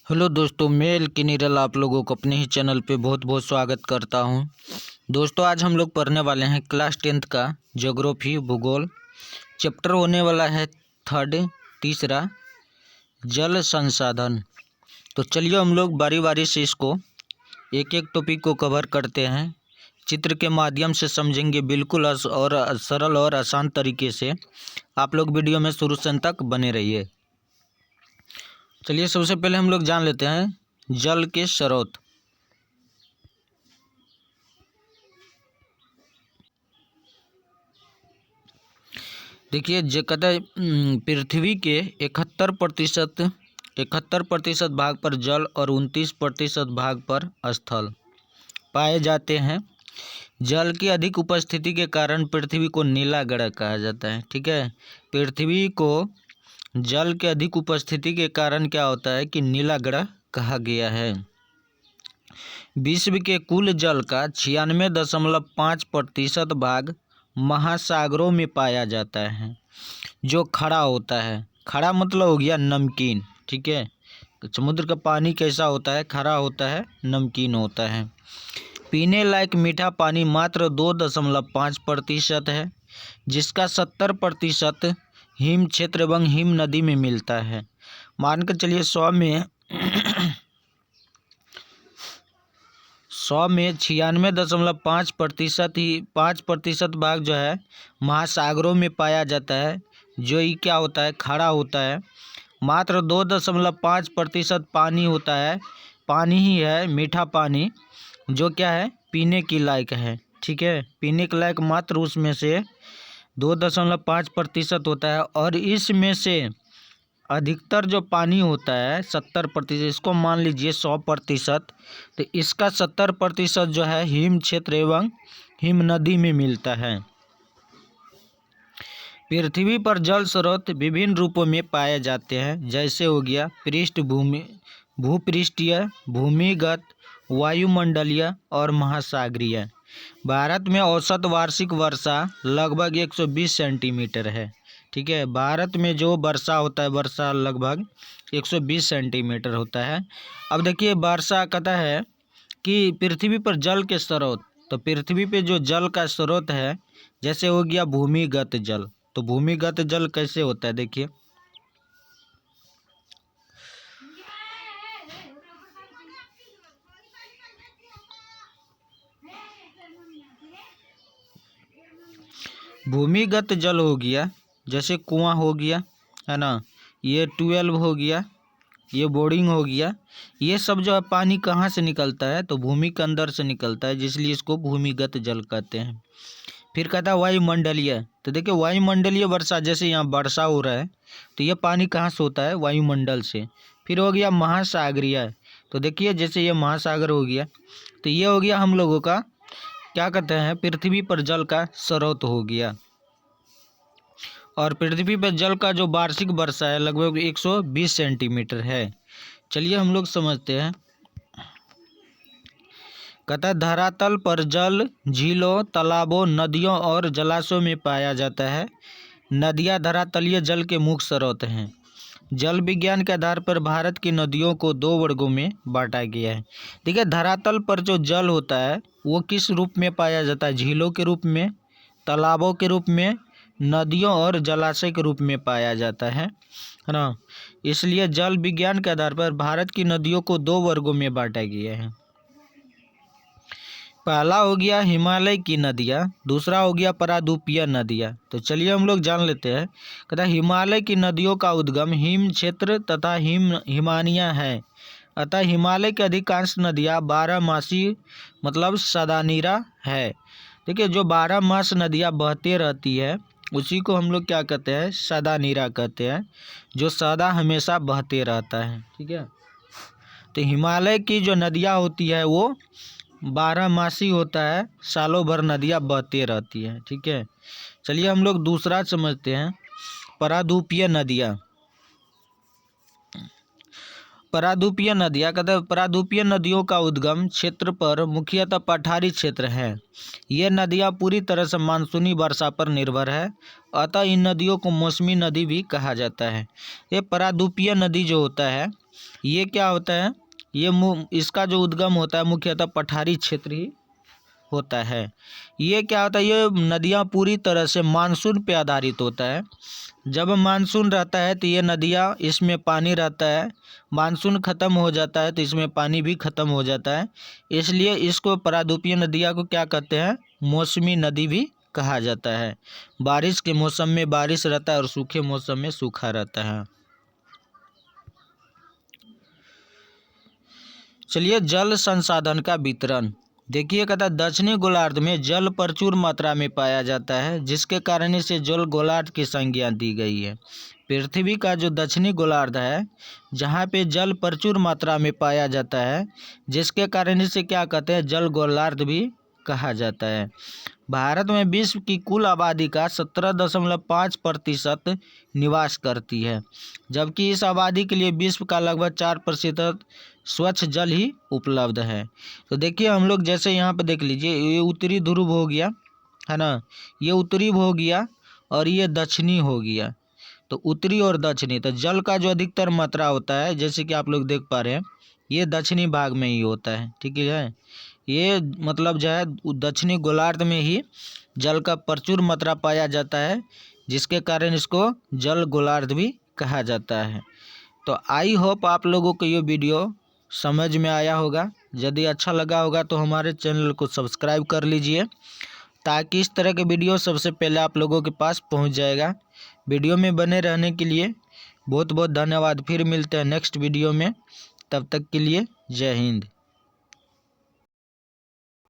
Hello दोस्तों, मैं LK. Niral आप लोगों को अपने ही चैनल पे बहुत बहुत स्वागत करता हूं। दोस्तों, आज हम लोग पढ़ने वाले हैं क्लास 10th का ज्योग्राफी भूगोल। चैप्टर होने वाला है तीसरा जल संसाधन। तो चलिए हम लोग बारी बारी से इसको एक एक टॉपिक को कवर करते हैं। चित्र के माध्यम से समझेंगे, बिल्कुल और सरल और आसान तरीके से। आप लोग वीडियो में शुरू से अंत तक बने रहिए। चलिए सबसे पहले हम लोग जान लेते हैं जल के स्रोत। देखिए, जो कहता है पृथ्वी के 71% भाग पर जल और 29% भाग पर स्थल पाए जाते हैं। जल की अधिक उपस्थिति के कारण पृथ्वी को नीला ग्रह कहा जाता है। ठीक है, पृथ्वी को जल के अधिक उपस्थिति के कारण क्या होता है कि नीला ग्रह कहा गया है। विश्व के कुल जल का 96.5% भाग महासागरों में पाया जाता है, जो खड़ा होता है। खड़ा मतलब हो गया नमकीन। ठीक है, समुद्र का पानी कैसा होता है? खड़ा होता है, नमकीन होता है। पीने लायक मीठा पानी मात्र 2.5% है, जिसका 70% हिम क्षेत्र एवं हिम नदी में मिलता है। मान कर चलिए 100 में 96.5% भाग जो है महासागरों में पाया जाता है, जो ये क्या होता है? खड़ा होता है। मात्र 2.5% पानी होता है, पानी ही है, मीठा पानी, जो क्या है? पीने के लायक है। ठीक है, पीने के लायक मात्र उसमें से 2.5% होता है। और इसमें से अधिकतर जो पानी होता है 70%, इसको मान लीजिए 100%, तो इसका 70% जो है हिम क्षेत्र एवं हिम नदी में मिलता है। पृथ्वी पर जल स्रोत विभिन्न रूपों में पाए जाते हैं, जैसे हो गया पृष्ठभूमि, भूपृष्ठीय, भूमिगत, वायुमंडलीय और महासागरीय। भारत में औसत वार्षिक वर्षा लगभग 120 सेंटीमीटर है। ठीक है, भारत में जो वर्षा होता है, वर्षा लगभग 120 सेंटीमीटर होता है। अब देखिए, वर्षा कहता है कि पृथ्वी पर जल के स्रोत, तो पृथ्वी पे जो जल का स्रोत है, जैसे हो गया भूमिगत जल। तो भूमिगत जल कैसे होता है? देखिए, भूमिगत जल हो गया जैसे कुआं हो गया, है ना, ये ट्यूबवेल हो गया, ये बोरिंग हो गया। ये सब जो है पानी कहाँ से निकलता है? तो भूमि के अंदर से निकलता है, इसलिए इसको भूमिगत जल कहते हैं। फिर कहता है वायुमंडलीय। तो देखिए, वायुमंडलीय वर्षा, जैसे यहाँ वर्षा हो रहा है, तो ये पानी कहाँ से होता है? वायुमंडल से। फिर हो गया महासागरीय। तो देखिए, जैसे ये महासागर हो गया, तो ये हो गया हम लोगों का क्या कहते हैं? पृथ्वी पर जल का स्रोत हो गया। और पृथ्वी पर जल का जो वार्षिक वर्षा है लगभग 120 सेंटीमीटर है। चलिए हम लोग समझते हैं। कहता है धरातल पर जल झीलों, तालाबों, नदियों और जलाशयों में पाया जाता है। नदियाँ धरातलीय जल के मुख्य स्रोत हैं। जल विज्ञान के आधार पर भारत की नदियों को 2 वर्गों में बांटा गया है। देखिए, धरातल पर जो जल होता है वो किस रूप में पाया जाता है? झीलों के रूप में, तालाबों के रूप में, नदियों और जलाशय के रूप में पाया जाता है ना। इसलिए जल विज्ञान के आधार पर भारत की नदियों को 2 वर्गों में बांटा गया है। पहला हो गया हिमालय की नदियाँ, दूसरा हो गया प्रायद्वीपीय नदियाँ। तो चलिए हम लोग जान लेते हैं। कहता है हिमालय की नदियों का उद्गम हिम क्षेत्र तथा हिमानियाँ है। अतः हिमालय की अधिकांश नदियाँ 12 मासी मतलब सदानीरा है। देखिए, जो 12 मास नदियाँ बहते रहती है उसी को हम लोग क्या कहते हैं? सदानीरा कहते हैं, जो सदा हमेशा बहते रहता है। ठीक है, तो हिमालय की जो नदियाँ होती है वो 12 मासी होता है, सालों भर नदियाँ बहते रहती है। ठीक है, चलिए हम लोग दूसरा समझते हैं, प्रायद्वीपीय नदियाँ। प्रायद्वीपीय नदियाँ कहते हैं प्रायद्वीपीय नदियों का उद्गम क्षेत्र पर मुख्यतः पठारी क्षेत्र है। ये नदियाँ पूरी तरह से मानसूनी वर्षा पर निर्भर है, अतः इन नदियों को मौसमी नदी भी कहा जाता है। ये प्रायद्वीपीय नदी जो होता है ये क्या होता है, ये इसका जो उद्गम होता है मुख्यतः पठारी क्षेत्र ही होता है। ये क्या होता है, ये नदियाँ पूरी तरह से मानसून पे आधारित होता है। जब मानसून रहता है तो ये नदियाँ, इसमें पानी रहता है, मानसून ख़त्म हो जाता है तो इसमें पानी भी ख़त्म हो जाता है। इसलिए इसको प्रायद्वीपीय नदियाँ को क्या कहते हैं, मौसमी नदी भी कहा जाता है। बारिश के मौसम में बारिश रहता है और सूखे मौसम में सूखा रहता है। चलिए, जल संसाधन का वितरण देखिए। कहता है दक्षिणी गोलार्ध में जल प्रचुर मात्रा में पाया जाता है, जिसके कारण इसे जल गोलार्ध की संज्ञा दी गई है। पृथ्वी का जो दक्षिणी गोलार्ध है, जहाँ पे जल प्रचुर मात्रा में पाया जाता है, जिसके कारण इसे क्या कहते हैं, जल गोलार्ध भी कहा जाता है। भारत में विश्व की कुल आबादी का 17.5% निवास करती है, जबकि इस आबादी के लिए विश्व का लगभग 4% स्वच्छ जल ही उपलब्ध है। तो देखिए हम लोग जैसे यहाँ पे देख लीजिए, ये उत्तरी ध्रुव हो गया है ना, ये उत्तरी हो गया और ये दक्षिणी हो गया। तो उत्तरी और दक्षिणी, तो जल का जो अधिकतर मात्रा होता है, जैसे कि आप लोग देख पा रहे हैं, ये दक्षिणी भाग में ही होता है। ठीक है, ये मतलब जो है दक्षिणी गोलार्ध में ही जल का प्रचुर मात्रा पाया जाता है, जिसके कारण इसको जल गोलार्ध भी कहा जाता है। तो आई होप आप लोगों को ये वीडियो समझ में आया होगा। यदि अच्छा लगा होगा तो हमारे चैनल को सब्सक्राइब कर लीजिए, ताकि इस तरह के वीडियो सबसे पहले आप लोगों के पास पहुंच जाएगा। वीडियो में बने रहने के लिए बहुत बहुत धन्यवाद। फिर मिलते हैं नेक्स्ट वीडियो में, तब तक के लिए जय हिंद।